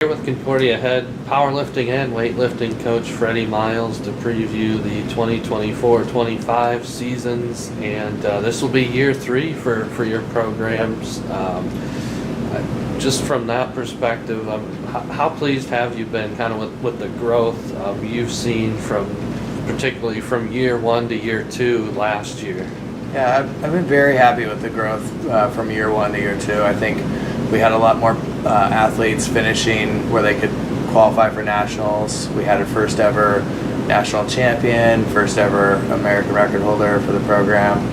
Here with Concordia head powerlifting and weightlifting coach Freddie Myles to preview the 2024-25 seasons, and this will be year 3 for your programs. Just from that perspective, how pleased have you been kind of with the growth you've seen particularly from year 1 to year 2 last year? Yeah, I've been very happy with the growth from year 1 to year 2. I think we had a lot more athletes finishing where they could qualify for nationals. We had a first ever national champion, first ever American record holder for the program.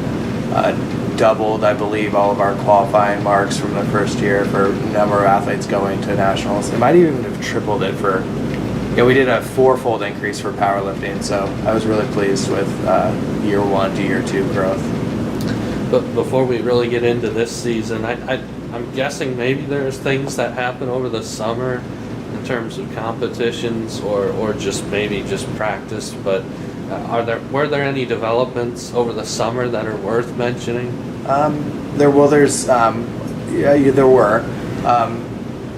Doubled, I believe, all of our qualifying marks from the first year for number of athletes going to nationals. It might even have tripled it for, we did a 4-fold increase for powerlifting, so I was really pleased with year 1 to year 2 growth. But before we really get into this season, I'm guessing maybe there's things that happen over the summer in terms of competitions or just practice, but were there any developments over the summer that are worth mentioning? There were.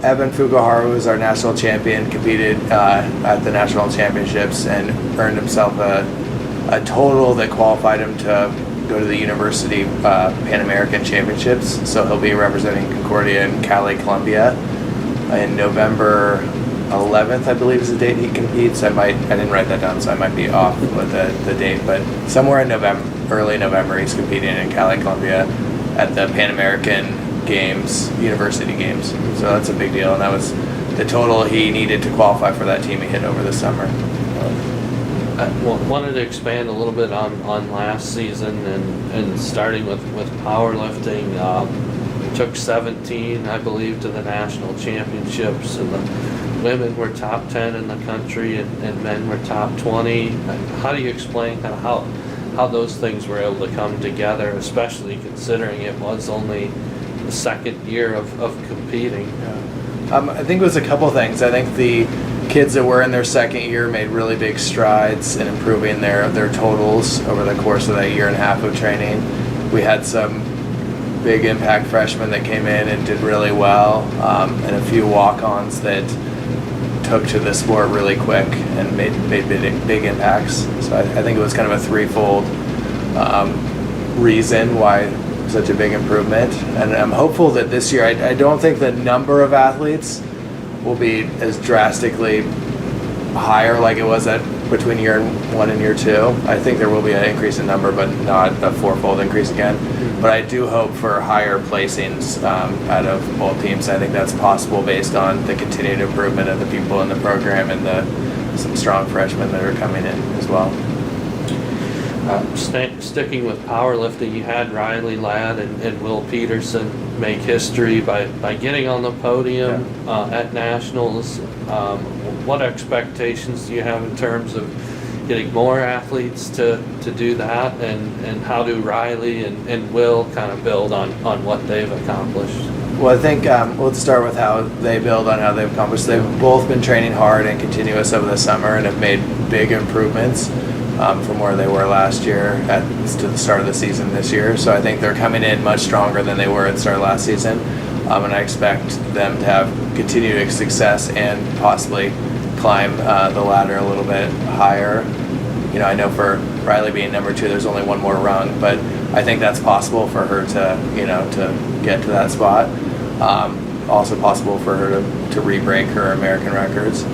Evan Fukuhara was our national champion, competed at the national championships and earned himself a total that qualified him to go to the University Pan American Championships. So he'll be representing Concordia in Cali, Colombia in November 11th, I believe is the date he competes. I didn't write that down, so I might be off with the date, but somewhere in early November, he's competing in Cali, Colombia at the Pan American Games, University Games. So that's a big deal, and that was the total he needed to qualify for that team he hit over the summer. I wanted to expand a little bit on last season and starting with powerlifting. We took 17, I believe, to the national championships, and the women were top 10 in the country and men were top 20. How do you explain kind of how those things were able to come together, especially considering it was only the second year of competing? Yeah. I think it was a couple things. I think the kids that were in their second year made really big strides in improving their totals over the course of that year and a half of training. We had some big impact freshmen that came in and did really well, and a few walk-ons that took to the sport really quick and made big impacts. So I think it was kind of a threefold reason why such a big improvement. And I'm hopeful that this year, I don't think the number of athletes will be as drastically higher like it was between year 1 and year 2. I think there will be an increase in number, but not a 4-fold increase again. But I do hope for higher placings out of both teams. I think that's possible based on the continued improvement of the people in the program and some strong freshmen that are coming in as well. Sticking with powerlifting, you had Riley Ladd and Will Peterson make history by getting on the podium at nationals. What expectations do you have in terms of getting more athletes to do that, and how do Riley and Will kind of build on what they've accomplished? Well, I think let's start with how they build on how they've accomplished. They've both been training hard and continuous over the summer and have made big improvements from where they were last year to the start of the season this year. So I think they're coming in much stronger than they were at the start of last season, and I expect them to have continued success and possibly climb the ladder a little bit higher. I know for Riley being number 2, there's only one more rung, but I think that's possible for her to get to that spot. Also possible for her to re-break her American records.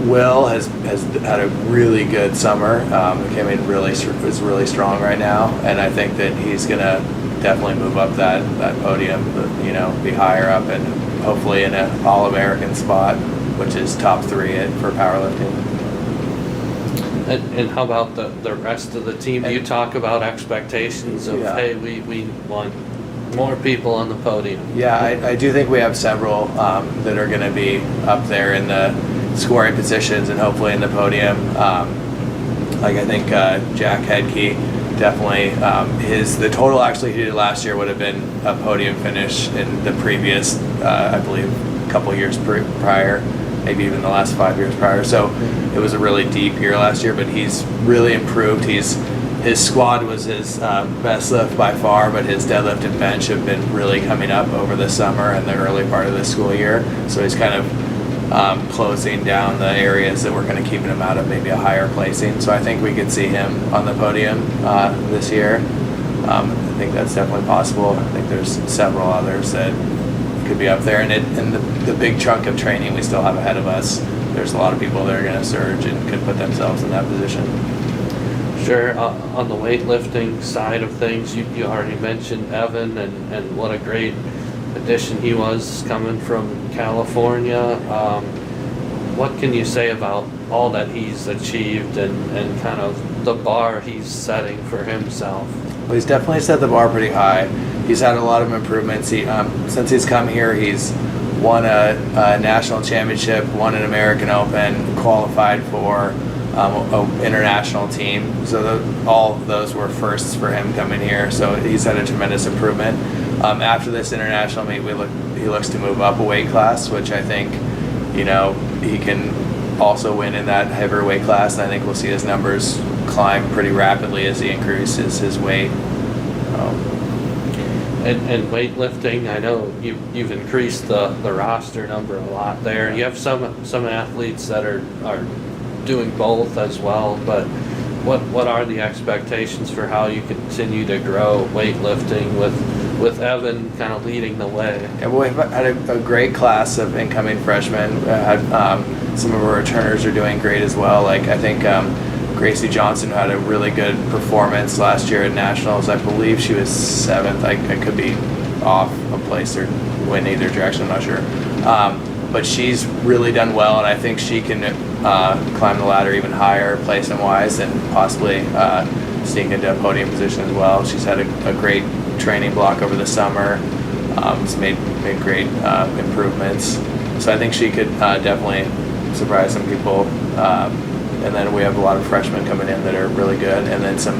Will has had a really good summer. Came in is really strong right now, and I think that he's gonna definitely move up that podium. Be higher up and hopefully in an All-American spot, which is top 3 for powerlifting. And how about the rest of the team? Do you talk about expectations of hey, we want more people on the podium? Yeah, I do think we have several that are going to be up there in the scoring positions and hopefully in the podium. I think Jack Hedke definitely the total actually he did last year would have been a podium finish in the previous I believe a couple years prior, maybe even the last 5 years prior. So it was a really deep year last year, but he's really improved. He's his squat was his best lift by far, but his deadlift and bench have been really coming up over the summer and the early part of the school year. So he's kind of closing down the areas that were going to keep him out of maybe a higher placing. So I think we could see him on the podium this year. I think that's definitely possible. I think there's several others that could be up there. And the big chunk of training we still have ahead of us, there's a lot of people that are going to surge and could put themselves in that position. Sure. On the weightlifting side of things, you already mentioned Evan and what a great addition he was coming from California. What can you say about all that he's achieved and kind of the bar he's setting for himself? Well, he's definitely set the bar pretty high. He's had a lot of improvements. Since he's come here, he's won a national championship, won an American Open, qualified for an international team. So all of those were firsts for him coming here. So he's had a tremendous improvement. After this international meet, he looks to move up a weight class, which I think, he can also win in that heavier weight class. And I think we'll see his numbers climb pretty rapidly as he increases his weight. And weightlifting, I know you've increased the roster number a lot there. You have some athletes that are doing both as well, but what are the expectations for how you continue to grow weightlifting with Evan kind of leading the way? Yeah, well, we've had a great class of incoming freshmen. Some of our returners are doing great as well. Like I think Gracie Johnson had a really good performance last year at Nationals. I believe she was 7th. I could be off a place or win either direction, I'm not sure. But she's really done well, and I think she can climb the ladder even higher placement-wise and possibly sneak into a podium position as well. She's had a great training block over the summer. Has made great improvements. So I think she could definitely surprise some people. And then we have a lot of freshmen coming in that are really good, and then some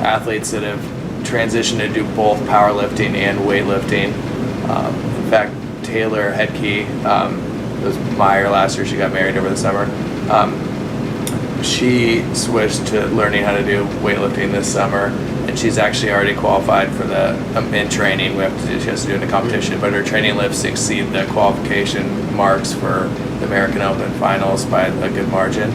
athletes that have transitioned to do both powerlifting and weightlifting. In fact, Taylor Hedke, it was Meyer last year, she got married over the summer. She switched to learning how to do weightlifting this summer, and she's actually already qualified for the in training. She has to do it in a competition, but her training lifts exceed the qualification marks for the American Open finals by a good margin.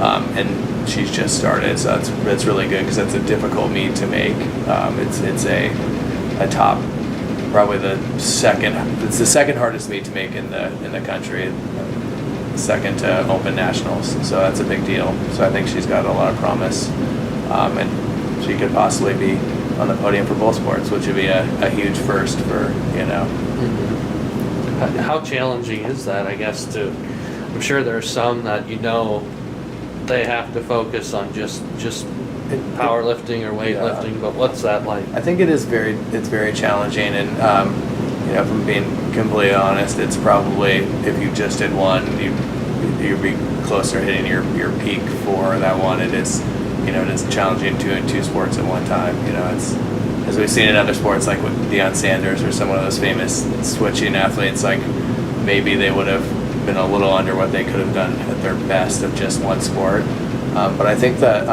And she's just started, so that's really good because that's a difficult meet to make. It's a top, probably the second hardest meet to make in the country, second to Open Nationals. So that's a big deal. So I think she's got a lot of promise, and she could possibly be on the podium for both sports, which would be a huge first for Mm-hmm. How challenging is that? I guess I'm sure there are some that they have to focus on just powerlifting or weightlifting, but what's that like? I think it's very challenging, and if I'm being completely honest, it's probably if you just did one, you'd be closer to hitting your peak for that one. It is challenging doing two sports at one time. It's as we've seen in other sports like with Deion Sanders or some of those famous switching athletes, like maybe they would have been a little under what they could have done at their best of just one sport. But I think that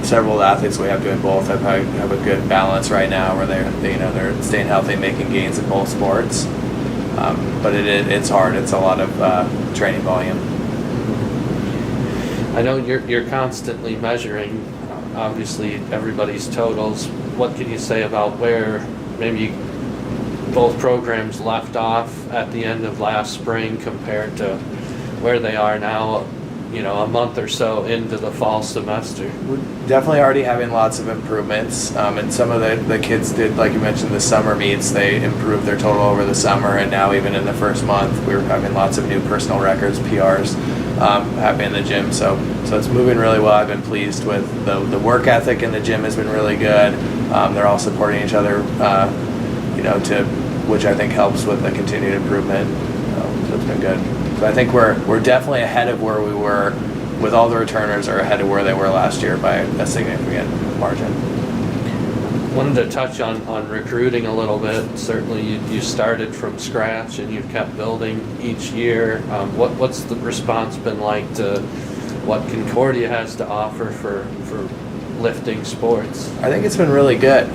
several athletes we have doing both have a good balance right now where they're staying healthy, making gains in both sports. But it's hard. It's a lot of training volume. I know you're constantly measuring, obviously, everybody's totals. What can you say about where maybe both programs left off at the end of last spring compared to where they are now, a month or so into the fall semester? We're definitely already having lots of improvements, and some of the kids did, like you mentioned, the summer meets. They improved their total over the summer, and now even in the first month, we were having lots of new personal records, PRs, happening in the gym. So it's moving really well. I've been pleased with the work ethic in the gym has been really good. They're all supporting each other, which I think helps with the continued improvement. So it's been good. So I think we're definitely ahead of where we were with all the returners, are ahead of where they were last year by a significant margin. Wanted to touch on recruiting a little bit. Certainly you started from scratch and you've kept building each year. What's the response been like to what Concordia has to offer for lifting sports? I think it's been really good.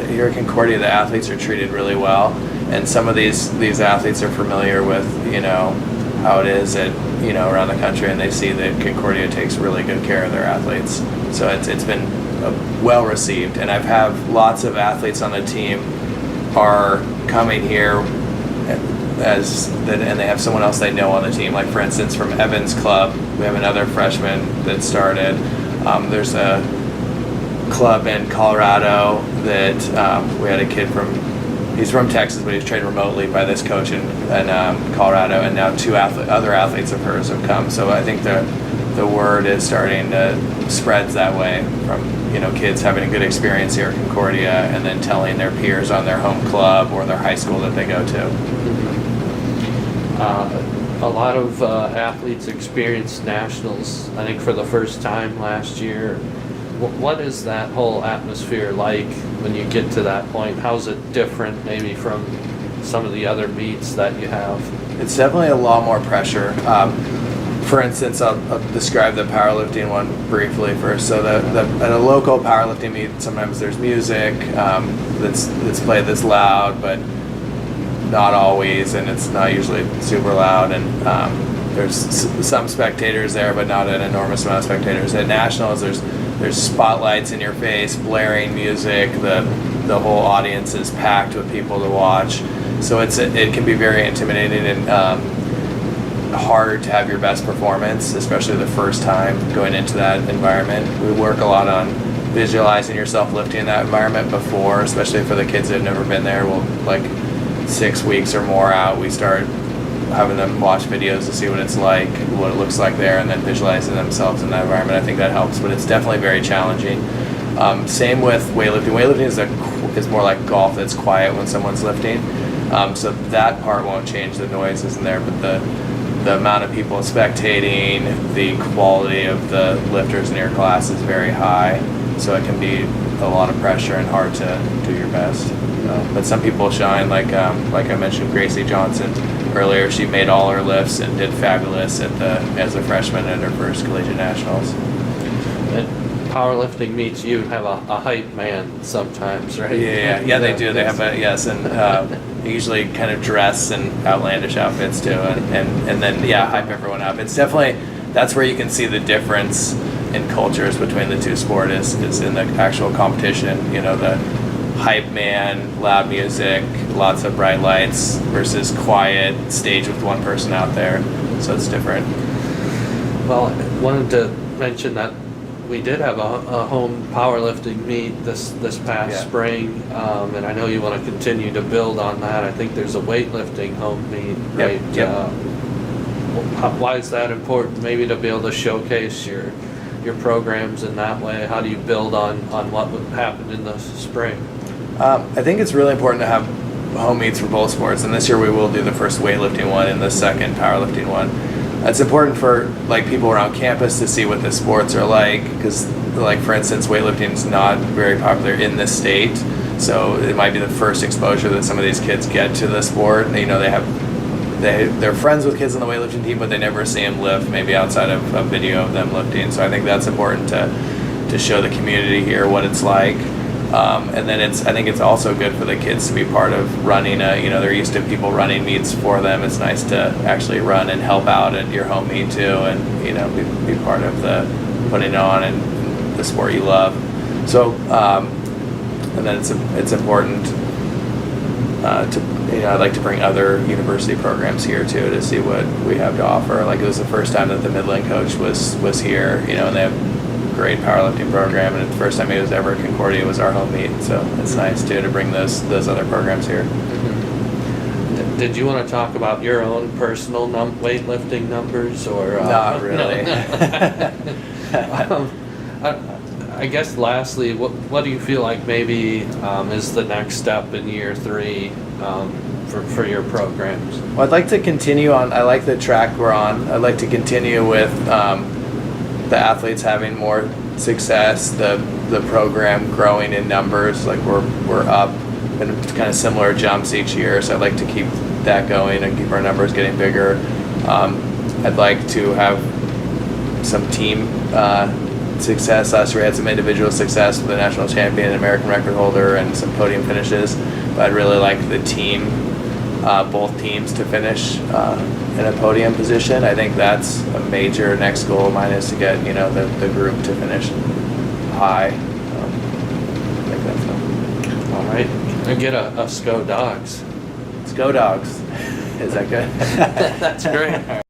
Here at Concordia, the athletes are treated really well, and some of these athletes are familiar with, how it is around the country, and they see that Concordia takes really good care of their athletes. So it's been well received, and I've have lots of athletes on the team are coming here and they have someone else they know on the team. Like, for instance, from Evan's club, we have another freshman that started. There's a club in Colorado that we had a kid he's from Texas, but he's trained remotely by this coach in Colorado, and now two other athletes of hers have come. So I think the word is starting to spread that way from kids having a good experience here at Concordia and then telling their peers on their home club or their high school that they go to. A lot of athletes experienced nationals, I think, for the first time last year. What is that whole atmosphere like when you get to that point? How's it different maybe from some of the other meets that you have? It's definitely a lot more pressure. For instance, I'll describe the powerlifting one briefly first. So at a local powerlifting meet, sometimes there's music that's played that's loud, but not always, and it's not usually super loud, and there's some spectators there, but not an enormous amount of spectators. At nationals, there's spotlights in your face, blaring music. The whole audience is packed with people to watch, so it can be very intimidating and hard to have your best performance, especially the first time going into that environment. We work a lot on visualizing yourself lifting in that environment before, especially for the kids that have never been there. We'll 6 weeks or more out, we start having them watch videos to see what it's like, what it looks like there, and then visualizing themselves in that environment. I think that helps, but it's definitely very challenging. Same with weightlifting. Weightlifting is more like golf that's quiet when someone's lifting. So that part won't change, the noise isn't there, but the amount of people spectating, the quality of the lifters in your class is very high, so it can be a lot of pressure and hard to do your best. But some people shine, like I mentioned, Gracie Johnson earlier. She made all her lifts and did fabulous as a freshman at her first collegiate nationals. At powerlifting meets, you have a hype man sometimes, right? Yeah, they do. They have and they usually kind of dress in outlandish outfits too, and then hype everyone up. It's definitely, that's where you can see the difference in cultures between the two sports is in the actual competition. The hype man, loud music, lots of bright lights versus quiet stage with one person out there. So it's different. Well, I wanted to mention that we did have a home powerlifting meet this past spring, and I know you want to continue to build on that. I think there's a weightlifting home meet, right? Yep. Why is that important? Maybe to be able to showcase your programs in that way. How do you build on what happened in the spring? I think it's really important to have home meets for both sports, and this year we will do the first weightlifting one and the second powerlifting one. It's important for people around campus to see what the sports are like, because for instance, weightlifting is not very popular in this state, so it might be the first exposure that some of these kids get to the sport. They're friends with kids on the weightlifting team, but they never see them lift, maybe outside of a video of them lifting. So I think that's important to show the community here what it's like. And then I think it's also good for the kids to be part of running they're used to people running meets for them. It's nice to actually run and help out at your home meet too, and be part of the putting it on and the sport you love. So and then it's important I'd like to bring other university programs here too to see what we have to offer. It was the first time that the Midland coach was here, and they have great powerlifting program, and the first time he was ever at Concordia was our home meet, so it's nice too to bring those other programs here. Mm-hmm. Did you want to talk about your own personal weightlifting numbers, or not really? No. I guess lastly, what do you feel like maybe is the next step in year 3 for your programs? Well, I'd like to continue on. I like the track we're on. I'd like to continue with the athletes having more success, the program growing in numbers. We're up in kind of similar jumps each year, so I'd like to keep that going and keep our numbers getting bigger. I'd like to have some team success last year. We had some individual success with the national champion, American record holder, and some podium finishes. But I'd really like the team, both teams, to finish in a podium position. I think that's a major next goal of mine, is to get the group to finish high. I think that's it. All right. And get a SCO Dogs. Let's go, Dogs. Is that good? That's great.